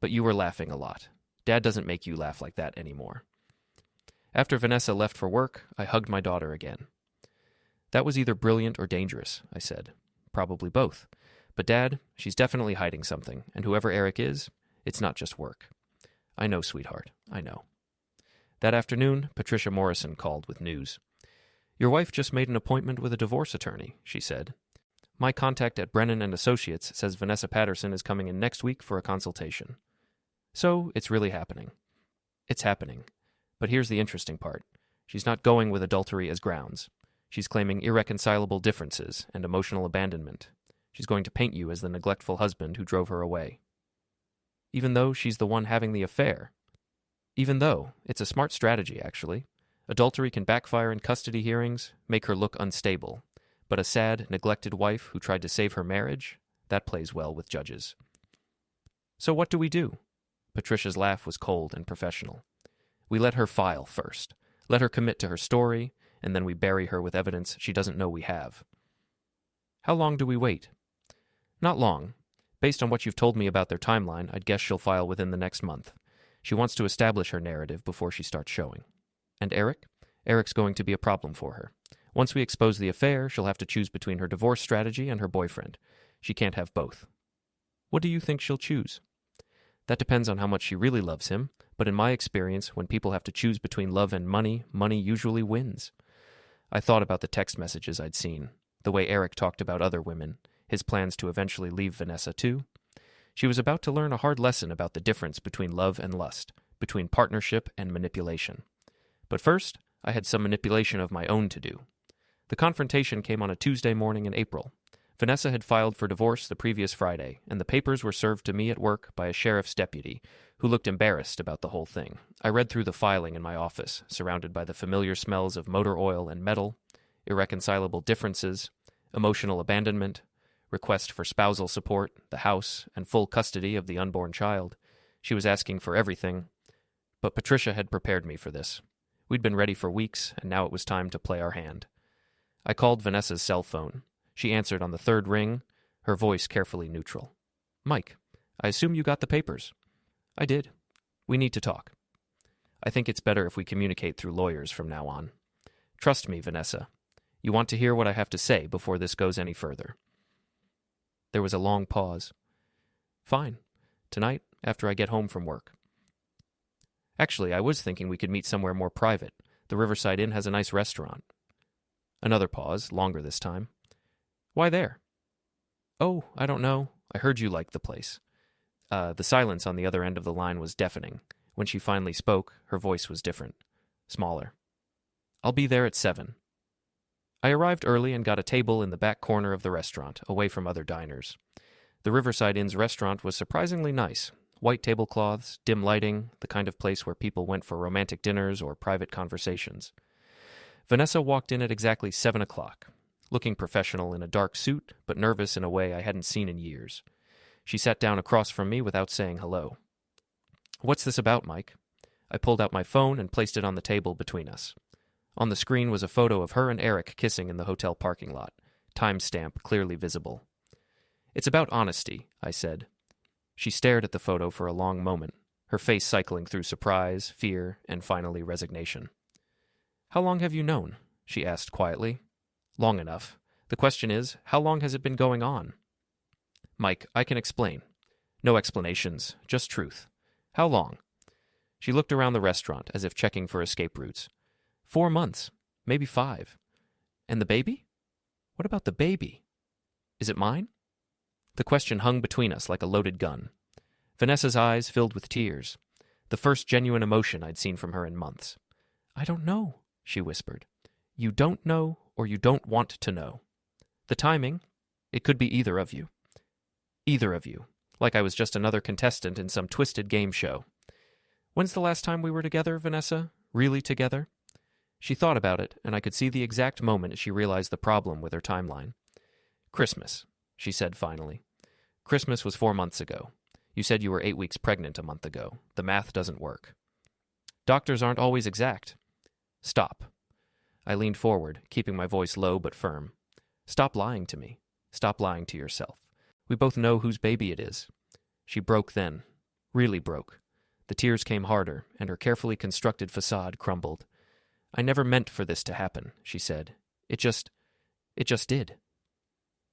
But you were laughing a lot. Dad doesn't make you laugh like that anymore. After Vanessa left for work, I hugged my daughter again. That was either brilliant or dangerous, I said. Probably both. But Dad, she's definitely hiding something, and whoever Eric is, it's not just work. I know, sweetheart, I know. That afternoon, Patricia Morrison called with news. Your wife just made an appointment with a divorce attorney, she said. My contact at Brennan & Associates says Vanessa Patterson is coming in next week for a consultation. So, it's really happening. It's happening. But here's the interesting part. She's not going with adultery as grounds. She's claiming irreconcilable differences and emotional abandonment. She's going to paint you as the neglectful husband who drove her away. Even though she's the one having the affair. Even though, it's a smart strategy, actually. Adultery can backfire in custody hearings, make her look unstable. But a sad, neglected wife who tried to save her marriage, that plays well with judges. So what do we do? Patricia's laugh was cold and professional. We let her file first. Let her commit to her story, and then we bury her with evidence she doesn't know we have. How long do we wait? Not long. Based on what you've told me about their timeline, I'd guess she'll file within the next month. She wants to establish her narrative before she starts showing. And Eric? Eric's going to be a problem for her. Once we expose the affair, she'll have to choose between her divorce strategy and her boyfriend. She can't have both. What do you think she'll choose? That depends on how much she really loves him, but in my experience, when people have to choose between love and money, money usually wins. I thought about the text messages I'd seen, the way Eric talked about other women, his plans to eventually leave Vanessa too. She was about to learn a hard lesson about the difference between love and lust, between partnership and manipulation. But first, I had some manipulation of my own to do. The confrontation came on a Tuesday morning in April. Vanessa had filed for divorce the previous Friday, and the papers were served to me at work by a sheriff's deputy, who looked embarrassed about the whole thing. I read through the filing in my office, surrounded by the familiar smells of motor oil and metal, irreconcilable differences, emotional abandonment, request for spousal support, the house, and full custody of the unborn child. She was asking for everything, but Patricia had prepared me for this. We'd been ready for weeks, and now it was time to play our hand. I called Vanessa's cell phone. She answered on the third ring, her voice carefully neutral. Mike, I assume you got the papers. I did. We need to talk. I think it's better if we communicate through lawyers from now on. Trust me, Vanessa. You want to hear what I have to say before this goes any further. There was a long pause. Fine. Tonight, after I get home from work. Actually, I was thinking we could meet somewhere more private. The Riverside Inn has a nice restaurant. Another pause, longer this time. Why there? Oh, I don't know. I heard you liked the place. The silence on the other end of the line was deafening. When she finally spoke, her voice was different. Smaller. I'll be there at 7. I arrived early and got a table in the back corner of the restaurant, away from other diners. The Riverside Inn's restaurant was surprisingly nice. White tablecloths, dim lighting, the kind of place where people went for romantic dinners or private conversations. Vanessa walked in at exactly 7 o'clock, looking professional in a dark suit, but nervous in a way I hadn't seen in years. She sat down across from me without saying hello. "What's this about, Mike?" I pulled out my phone and placed it on the table between us. On the screen was a photo of her and Eric kissing in the hotel parking lot, timestamp clearly visible. "It's about honesty," I said. She stared at the photo for a long moment, her face cycling through surprise, fear, and finally resignation. "How long have you known?" she asked quietly. "Long enough. The question is, how long has it been going on?" "Mike, I can explain." "No explanations, just truth." "How long?" She looked around the restaurant as if checking for escape routes. 4 months, maybe 5. "And the baby?" "What about the baby?" "Is it mine?" The question hung between us like a loaded gun. Vanessa's eyes filled with tears, the first genuine emotion I'd seen from her in months. "I don't know," she whispered. "You don't know, or you don't want to know. The timing, it could be either of you. Either of you, like I was just another contestant in some twisted game show. When's the last time we were together, Vanessa? Really together?" She thought about it, and I could see the exact moment she realized the problem with her timeline. "Christmas," she said finally. "Christmas was 4 months ago. You said you were 8 weeks pregnant a month ago. The math doesn't work. Doctors aren't always exact." "Stop." I leaned forward, keeping my voice low but firm. "Stop lying to me. Stop lying to yourself. We both know whose baby it is." She broke then. Really broke. The tears came harder, and her carefully constructed facade crumbled. "I never meant for this to happen," she said. It just did."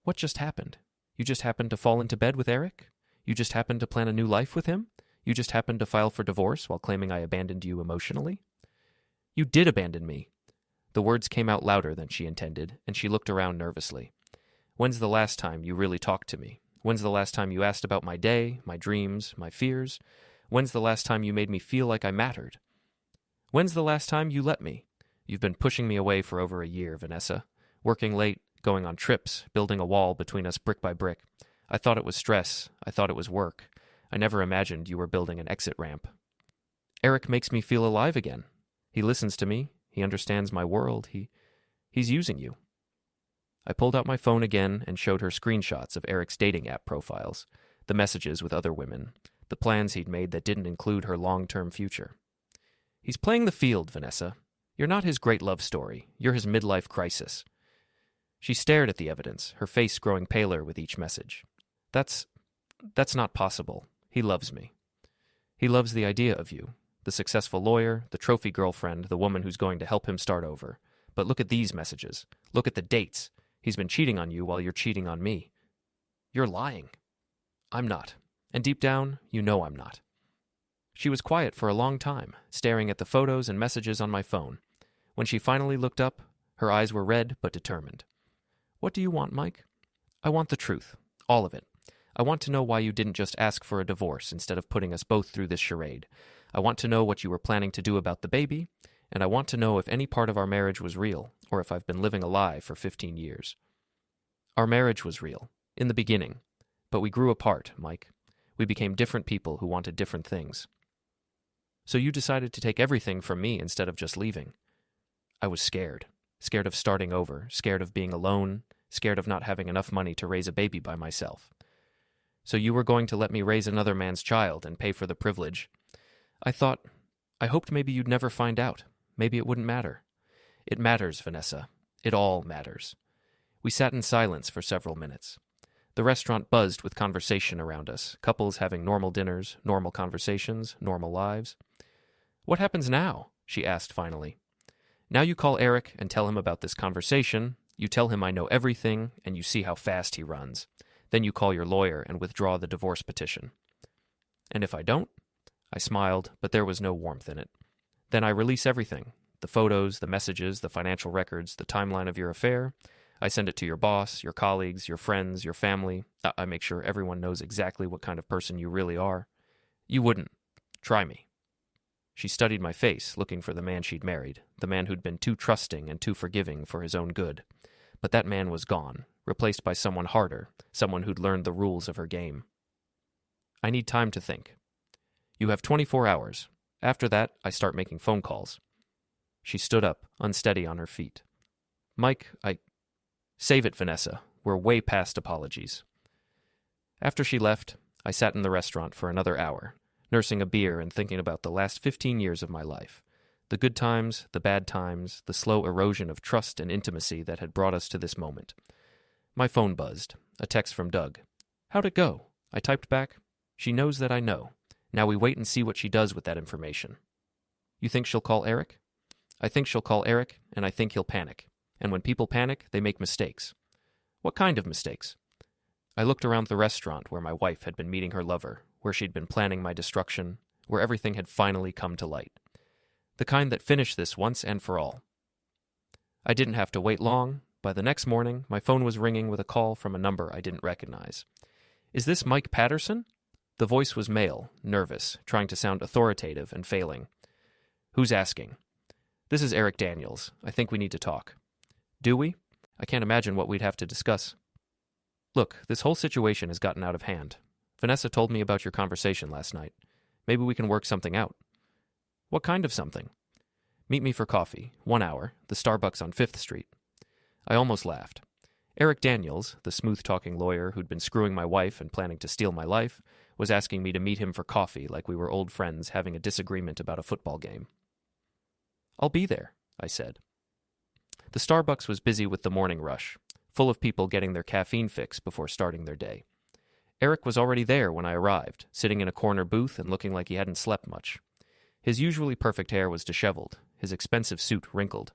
"What just happened? You just happened to fall into bed with Eric? You just happened to plan a new life with him? You just happened to file for divorce while claiming I abandoned you emotionally?" "You did abandon me." The words came out louder than she intended, and she looked around nervously. "When's the last time you really talked to me? When's the last time you asked about my day, my dreams, my fears? When's the last time you made me feel like I mattered? When's the last time you let me? You've been pushing me away for over a year, Vanessa. Working late, going on trips, building a wall between us brick by brick. I thought it was stress. I thought it was work. I never imagined you were building an exit ramp. Eric makes me feel alive again. He listens to me. He understands my world. He's using you." I pulled out my phone again and showed her screenshots of Eric's dating app profiles, the messages with other women, the plans he'd made that didn't include her long-term future. "He's playing the field, Vanessa. You're not his great love story. You're his midlife crisis." She stared at the evidence, her face growing paler with each message. That's not possible. He loves me. He loves the idea of you, the successful lawyer, the trophy girlfriend, the woman who's going to help him start over. But look at these messages. Look at the dates. He's been cheating on you while you're cheating on me. You're lying." "I'm not. And deep down, you know I'm not." She was quiet for a long time, staring at the photos and messages on my phone. When she finally looked up, her eyes were red but determined. "What do you want, Mike?" "I want the truth. All of it. I want to know why you didn't just ask for a divorce instead of putting us both through this charade. I want to know what you were planning to do about the baby, and I want to know if any part of our marriage was real, or if I've been living a lie for 15 years. Our marriage was real, in the beginning, but we grew apart, Mike. We became different people who wanted different things. So you decided to take everything from me instead of just leaving. I was scared. Scared of starting over, scared of being alone, scared of not having enough money to raise a baby by myself. So you were going to let me raise another man's child and pay for the privilege. I hoped maybe you'd never find out. Maybe it wouldn't matter. It matters, Vanessa. It all matters." We sat in silence for several minutes. The restaurant buzzed with conversation around us, couples having normal dinners, normal conversations, normal lives. "What happens now?" she asked finally. "Now you call Eric and tell him about this conversation. You tell him I know everything, and you see how fast he runs. Then you call your lawyer and withdraw the divorce petition." "And if I don't?" I smiled, but there was no warmth in it. "Then I release everything. The photos, the messages, the financial records, the timeline of your affair. I send it to your boss, your colleagues, your friends, your family. I make sure everyone knows exactly what kind of person you really are. You wouldn't. Try me." She studied my face, looking for the man she'd married, the man who'd been too trusting and too forgiving for his own good. But that man was gone, replaced by someone harder, someone who'd learned the rules of her game. "I need time to think." "You have 24 hours. After that, I start making phone calls." She stood up, unsteady on her feet. Mike, Save it, Vanessa. We're way past apologies. After she left, I sat in the restaurant for another hour, nursing a beer and thinking about the last 15 years of my life. The good times, the bad times, the slow erosion of trust and intimacy that had brought us to this moment. My phone buzzed. A text from Doug. How'd it go? I typed back. She knows that I know. Now we wait and see what she does with that information. You think she'll call Eric? I think she'll call Eric, and I think he'll panic. And when people panic, they make mistakes. What kind of mistakes? I looked around the restaurant where my wife had been meeting her lover, where she'd been planning my destruction, where everything had finally come to light. The kind that finished this once and for all. I didn't have to wait long. By the next morning, my phone was ringing with a call from a number I didn't recognize. Is this Mike Patterson? The voice was male, nervous, trying to sound authoritative and failing. Who's asking? This is Eric Daniels. I think we need to talk. Do we? I can't imagine what we'd have to discuss. Look, this whole situation has gotten out of hand. Vanessa told me about your conversation last night. Maybe we can work something out. What kind of something? Meet me for coffee, 1 hour, the Starbucks on 5th Street. I almost laughed. Eric Daniels, the smooth-talking lawyer who'd been screwing my wife and planning to steal my life, was asking me to meet him for coffee like we were old friends having a disagreement about a football game. I'll be there, I said. The Starbucks was busy with the morning rush, full of people getting their caffeine fix before starting their day. Eric was already there when I arrived, sitting in a corner booth and looking like he hadn't slept much. His usually perfect hair was disheveled, his expensive suit wrinkled.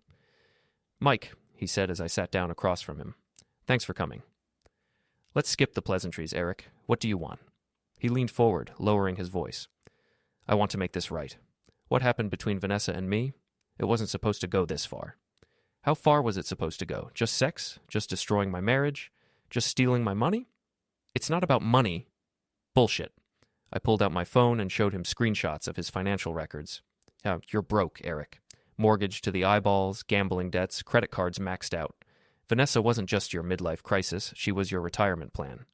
Mike, he said as I sat down across from him. Thanks for coming. Let's skip the pleasantries, Eric. What do you want? He leaned forward, lowering his voice. I want to make this right. What happened between Vanessa and me? It wasn't supposed to go this far. How far was it supposed to go? Just sex? Just destroying my marriage? Just stealing my money? It's not about money. Bullshit. I pulled out my phone and showed him screenshots of his financial records. You're broke, Eric. Mortgage to the eyeballs, gambling debts, credit cards maxed out. Vanessa wasn't just your midlife crisis, she was your retirement plan.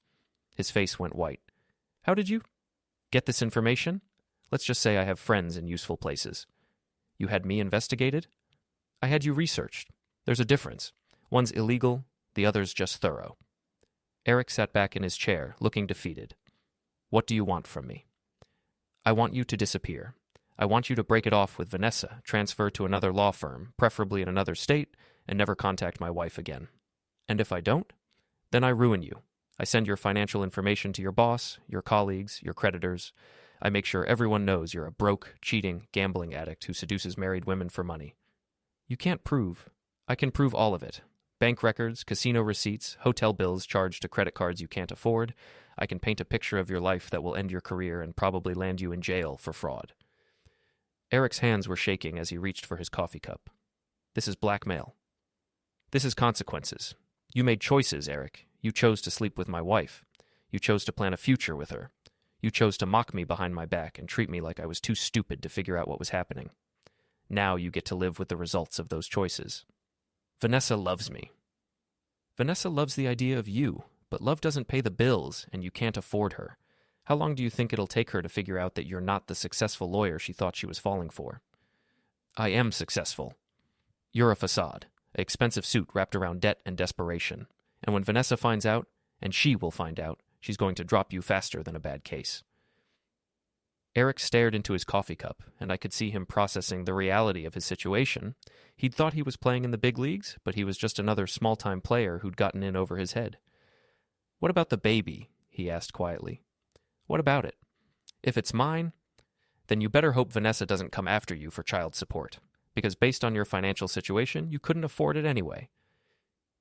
His face went white. How did you get this information? Let's just say I have friends in useful places. You had me investigated? I had you researched. There's a difference. One's illegal, the other's just thorough. Eric sat back in his chair, looking defeated. What do you want from me? I want you to disappear. I want you to break it off with Vanessa, transfer to another law firm, preferably in another state, and never contact my wife again. And if I don't, then I ruin you. I send your financial information to your boss, your colleagues, your creditors. I make sure everyone knows you're a broke, cheating, gambling addict who seduces married women for money. You can't prove. I can prove all of it. Bank records, casino receipts, hotel bills charged to credit cards you can't afford. I can paint a picture of your life that will end your career and probably land you in jail for fraud. Eric's hands were shaking as he reached for his coffee cup. This is blackmail. This is consequences. You made choices, Eric. You chose to sleep with my wife. You chose to plan a future with her. You chose to mock me behind my back and treat me like I was too stupid to figure out what was happening. Now you get to live with the results of those choices. Vanessa loves me. Vanessa loves the idea of you, but love doesn't pay the bills, and you can't afford her. How long do you think it'll take her to figure out that you're not the successful lawyer she thought she was falling for? I am successful. You're a facade, an expensive suit wrapped around debt and desperation. And when Vanessa finds out, and she will find out, she's going to drop you faster than a bad case. Eric stared into his coffee cup, and I could see him processing the reality of his situation. He'd thought he was playing in the big leagues, but he was just another small-time player who'd gotten in over his head. What about the baby? He asked quietly. What about it? If it's mine, then you better hope Vanessa doesn't come after you for child support, because based on your financial situation, you couldn't afford it anyway.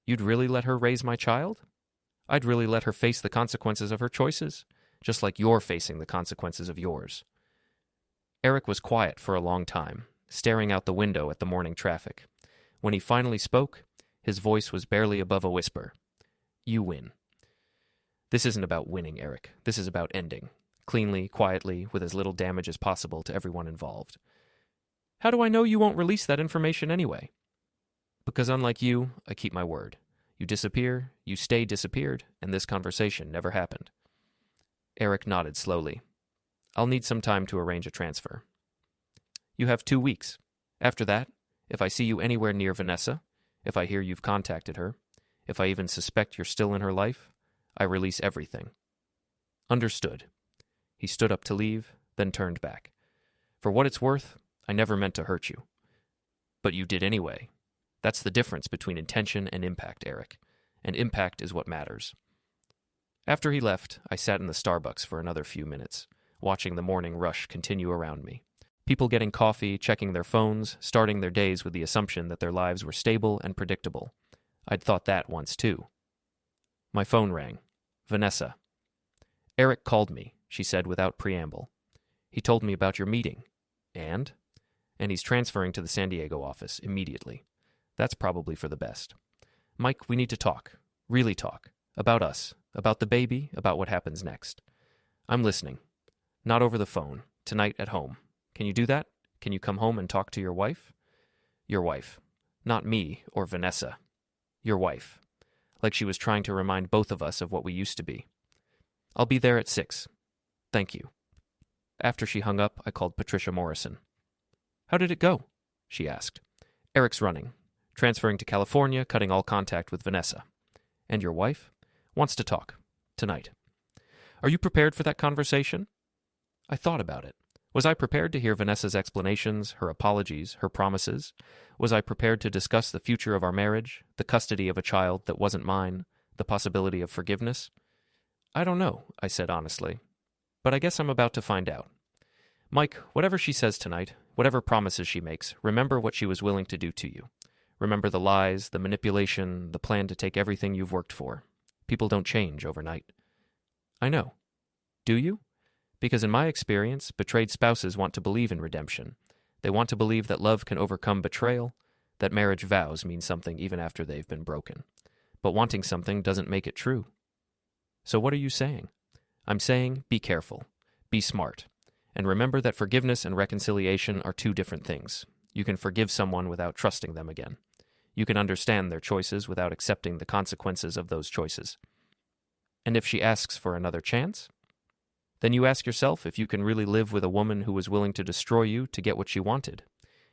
You'd really let her raise my child? I'd really let her face the consequences of her choices, just like you're facing the consequences of yours. Eric was quiet for a long time, staring out the window at the morning traffic. When he finally spoke, his voice was barely above a whisper. You win. This isn't about winning, Eric. This is about ending. Cleanly, quietly, with as little damage as possible to everyone involved. How do I know you won't release that information anyway? Because unlike you, I keep my word. You disappear, you stay disappeared, and this conversation never happened. Eric nodded slowly. I'll need some time to arrange a transfer. You have 2 weeks. After that, If I see you anywhere near Vanessa, if I hear you've contacted her, if I even suspect you're still in her life, I release everything." "Understood." He stood up to leave, then turned back. "For what it's worth, I never meant to hurt you." "But you did anyway. That's the difference between intention and impact, Eric. And impact is what matters." After he left, I sat in the Starbucks for another few minutes, watching the morning rush continue around me. People getting coffee, checking their phones, starting their days with the assumption that their lives were stable and predictable. I'd thought that once too. My phone rang. Vanessa. "Eric called me," she said without preamble. "He told me about your meeting. And he's transferring to the San Diego office immediately. That's probably for the best. Mike, we need to talk. Really talk. About us. About the baby. About what happens next. I'm listening. Not over the phone. Tonight at home. Can you do that? Can you come home and talk to your wife?" "Your wife. Not me or Vanessa. Your wife." Like she was trying to remind both of us of what we used to be. "I'll be there at 6. Thank you." After she hung up, I called Patricia Morrison. "How did it go?" she asked. "Eric's running. Transferring to California, cutting all contact with Vanessa. And your wife? Wants to talk. Tonight. Are you prepared for that conversation?" I thought about it. Was I prepared to hear Vanessa's explanations, her apologies, her promises? Was I prepared to discuss the future of our marriage, the custody of a child that wasn't mine, the possibility of forgiveness? "I don't know," I said honestly. "But I guess I'm about to find out. Mike, whatever she says tonight, whatever promises she makes, remember what she was willing to do to you. Remember the lies, the manipulation, the plan to take everything you've worked for. People don't change overnight." "I know. Do you? Because in my experience, betrayed spouses want to believe in redemption. They want to believe that love can overcome betrayal, that marriage vows mean something even after they've been broken. But wanting something doesn't make it true. So what are you saying?" "I'm saying be careful, be smart, and remember that forgiveness and reconciliation are two different things. You can forgive someone without trusting them again. You can understand their choices without accepting the consequences of those choices. And if she asks for another chance? Then you ask yourself if you can really live with a woman who was willing to destroy you to get what she wanted.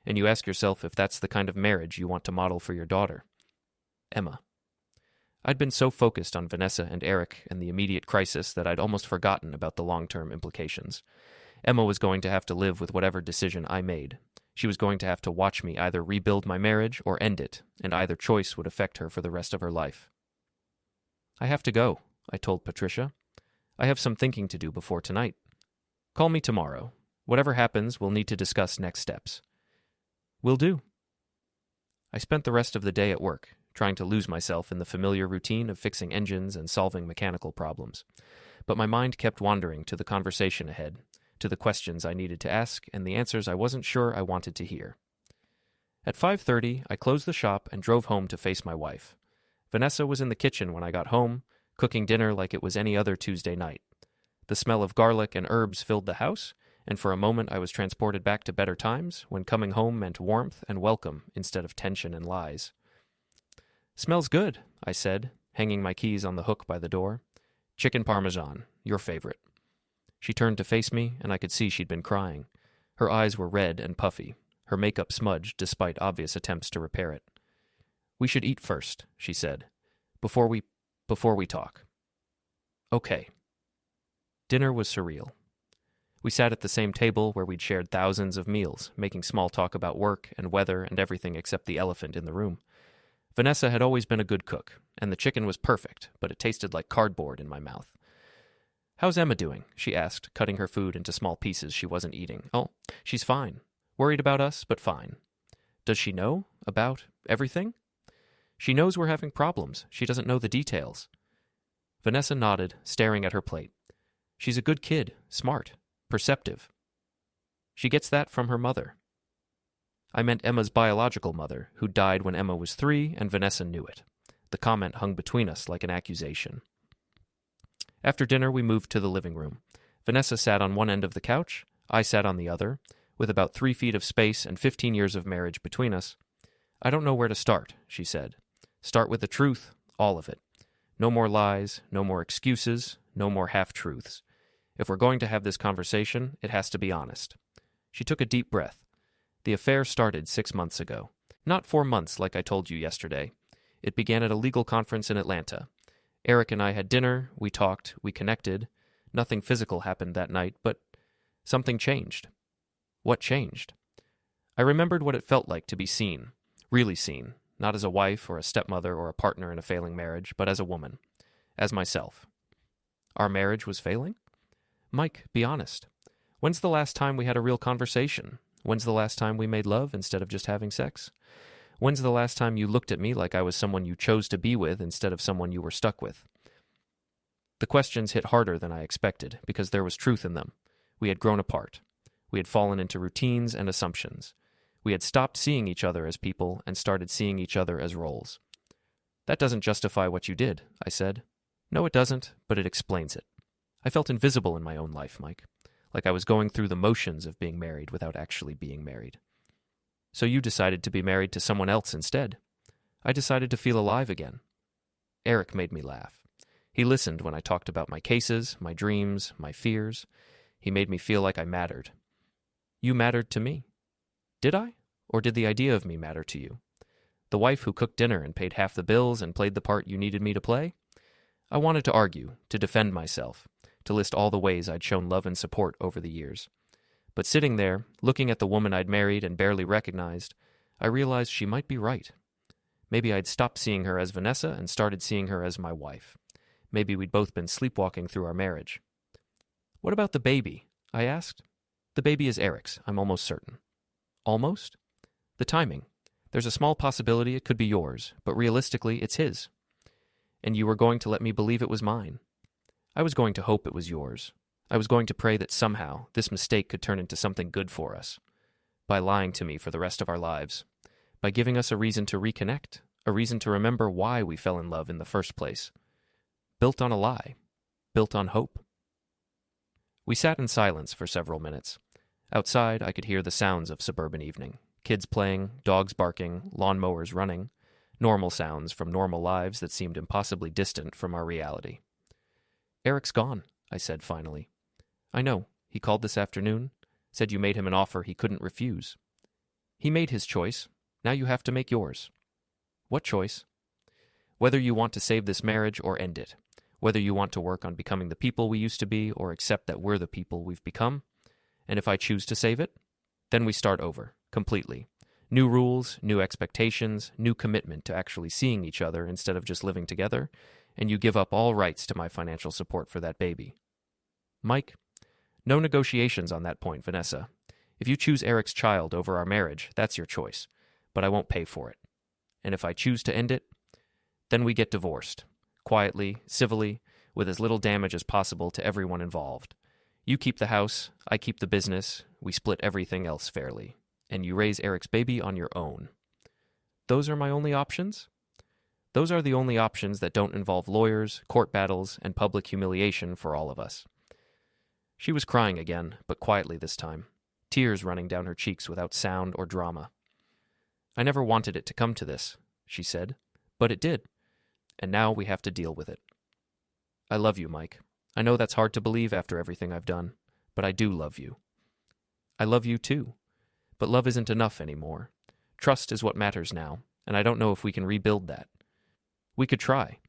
And you ask yourself if that's the kind of marriage you want to model for your daughter." Emma. I'd been so focused on Vanessa and Eric and the immediate crisis that I'd almost forgotten about the long-term implications. Emma was going to have to live with whatever decision I made. She was going to have to watch me either rebuild my marriage or end it, and either choice would affect her for the rest of her life. "I have to go," I told Patricia. "I have some thinking to do before tonight. Call me tomorrow. Whatever happens, we'll need to discuss next steps." "Will do." I spent the rest of the day at work, trying to lose myself in the familiar routine of fixing engines and solving mechanical problems. But my mind kept wandering to the conversation ahead, to the questions I needed to ask and the answers I wasn't sure I wanted to hear. At 5:30, I closed the shop and drove home to face my wife. Vanessa was in the kitchen when I got home, cooking dinner like it was any other Tuesday night. The smell of garlic and herbs filled the house, and for a moment I was transported back to better times when coming home meant warmth and welcome instead of tension and lies. "Smells good," I said, hanging my keys on the hook by the door. "Chicken parmesan, your favorite." She turned to face me, and I could see she'd been crying. Her eyes were red and puffy, her makeup smudged despite obvious attempts to repair it. "We should eat first," she said, Before we talk." "Okay." Dinner was surreal. We sat at the same table where we'd shared thousands of meals, making small talk about work and weather and everything except the elephant in the room. Vanessa had always been a good cook, and the chicken was perfect, but it tasted like cardboard in my mouth. "How's Emma doing?" she asked, cutting her food into small pieces she wasn't eating. "Oh, she's fine. Worried about us, but fine." "Does she know about everything?" "She knows we're having problems. She doesn't know the details." Vanessa nodded, staring at her plate. "She's a good kid, smart, perceptive. She gets that from her mother." I meant Emma's biological mother, who died when Emma was 3, and Vanessa knew it. The comment hung between us like an accusation. After dinner, we moved to the living room. Vanessa sat on one end of the couch, I sat on the other, with about 3 feet of space and 15 years of marriage between us. "I don't know where to start," she said. "Start with the truth, all of it. No more lies, no more excuses, no more half-truths. If we're going to have this conversation, it has to be honest." She took a deep breath. "The affair started 6 months ago. Not 4 months like I told you yesterday. It began at a legal conference in Atlanta. Eric and I had dinner, we talked, we connected. Nothing physical happened that night, but something changed. What changed? I remembered what it felt like to be seen, really seen, not as a wife or a stepmother or a partner in a failing marriage, but as a woman, as myself. Our marriage was failing? Mike, be honest. When's the last time we had a real conversation? When's the last time we made love instead of just having sex? When's the last time you looked at me like I was someone you chose to be with instead of someone you were stuck with? The questions hit harder than I expected because there was truth in them. We had grown apart. We had fallen into routines and assumptions. We had stopped seeing each other as people and started seeing each other as roles. That doesn't justify what you did, I said. No, it doesn't, but it explains it. I felt invisible in my own life, Mike, like I was going through the motions of being married without actually being married. So you decided to be married to someone else instead. I decided to feel alive again. Eric made me laugh. He listened when I talked about my cases, my dreams, my fears. He made me feel like I mattered. You mattered to me. Did I? Or did the idea of me matter to you? The wife who cooked dinner and paid half the bills and played the part you needed me to play? I wanted to argue, to defend myself, to list all the ways I'd shown love and support over the years. But sitting there, looking at the woman I'd married and barely recognized, I realized she might be right. Maybe I'd stopped seeing her as Vanessa and started seeing her as my wife. Maybe we'd both been sleepwalking through our marriage. What about the baby? I asked. The baby is Eric's, I'm almost certain. Almost? The timing. There's a small possibility it could be yours, but realistically it's his. And you were going to let me believe it was mine. I was going to hope it was yours. I was going to pray that somehow this mistake could turn into something good for us. By lying to me for the rest of our lives. By giving us a reason to reconnect. A reason to remember why we fell in love in the first place. Built on a lie. Built on hope. We sat in silence for several minutes. Outside, I could hear the sounds of suburban evening. Kids playing, dogs barking, lawnmowers running. Normal sounds from normal lives that seemed impossibly distant from our reality. Eric's gone, I said finally. I know. He called this afternoon. Said you made him an offer he couldn't refuse. He made his choice. Now you have to make yours. What choice? Whether you want to save this marriage or end it. Whether you want to work on becoming the people we used to be or accept that we're the people we've become. And if I choose to save it, then we start over, completely. New rules, new expectations, new commitment to actually seeing each other instead of just living together, and you give up all rights to my financial support for that baby. Mike, no negotiations on that point, Vanessa. If you choose Eric's child over our marriage, that's your choice, but I won't pay for it. And if I choose to end it, then we get divorced, quietly, civilly, with as little damage as possible to everyone involved. You keep the house, I keep the business, we split everything else fairly, and you raise Eric's baby on your own. Those are my only options? Those are the only options that don't involve lawyers, court battles, and public humiliation for all of us. She was crying again, but quietly this time, tears running down her cheeks without sound or drama. I never wanted it to come to this, she said, but it did, and now we have to deal with it. I love you, Mike. I know that's hard to believe after everything I've done, but I do love you. I love you too, but love isn't enough anymore. Trust is what matters now, and I don't know if we can rebuild that. We could try.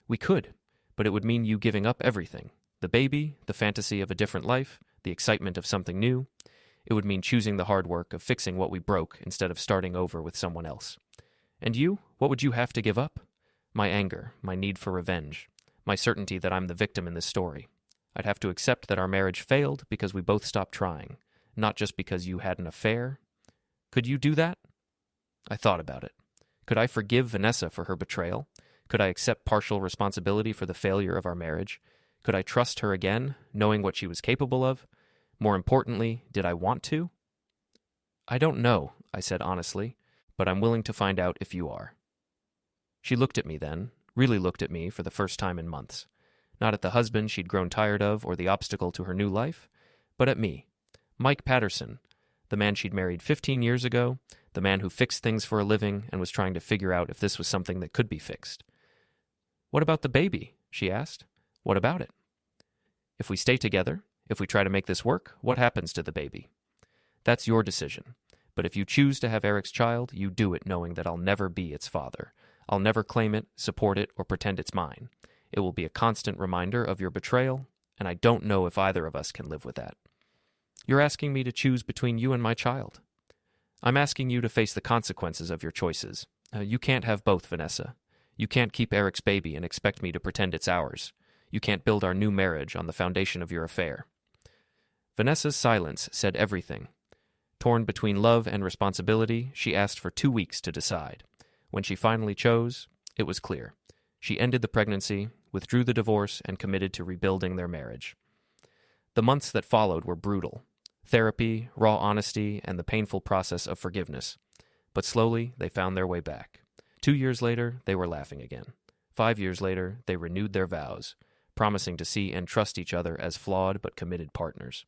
We could, but it would mean you giving up everything. The baby, the fantasy of a different life, the excitement of something new. It would mean choosing the hard work of fixing what we broke instead of starting over with someone else. And you, what would you have to give up? My anger, my need for revenge, my certainty that I'm the victim in this story. I'd have to accept that our marriage failed because we both stopped trying, not just because you had an affair. Could you do that? I thought about it. Could I forgive Vanessa for her betrayal? Could I accept partial responsibility for the failure of our marriage? Could I trust her again, knowing what she was capable of? More importantly, did I want to? I don't know, I said honestly, but I'm willing to find out if you are. She looked at me then, really looked at me for the first time in months. Not at the husband she'd grown tired of or the obstacle to her new life, but at me, Mike Patterson, the man she'd married 15 years ago, the man who fixed things for a living and was trying to figure out if this was something that could be fixed. What about the baby? She asked. What about it? If we stay together, if we try to make this work, what happens to the baby? That's your decision. But if you choose to have Eric's child, you do it knowing that I'll never be its father. I'll never claim it, support it, or pretend it's mine. It will be a constant reminder of your betrayal, and I don't know if either of us can live with that. You're asking me to choose between you and my child. I'm asking you to face the consequences of your choices. You can't have both, Vanessa. You can't keep Eric's baby and expect me to pretend it's ours. You can't build our new marriage on the foundation of your affair. Vanessa's silence said everything. Torn between love and responsibility, she asked for 2 weeks to decide. When she finally chose, it was clear. She ended the pregnancy, withdrew the divorce, and committed to rebuilding their marriage. The months that followed were brutal. Therapy, raw honesty, and the painful process of forgiveness. But slowly, they found their way back. 2 years later, they were laughing again. 5 years later, they renewed their vows, promising to see and trust each other as flawed but committed partners.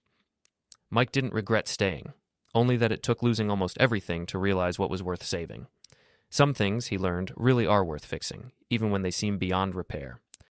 Mike didn't regret staying, only that it took losing almost everything to realize what was worth saving. Some things, he learned, really are worth fixing, even when they seem beyond repair.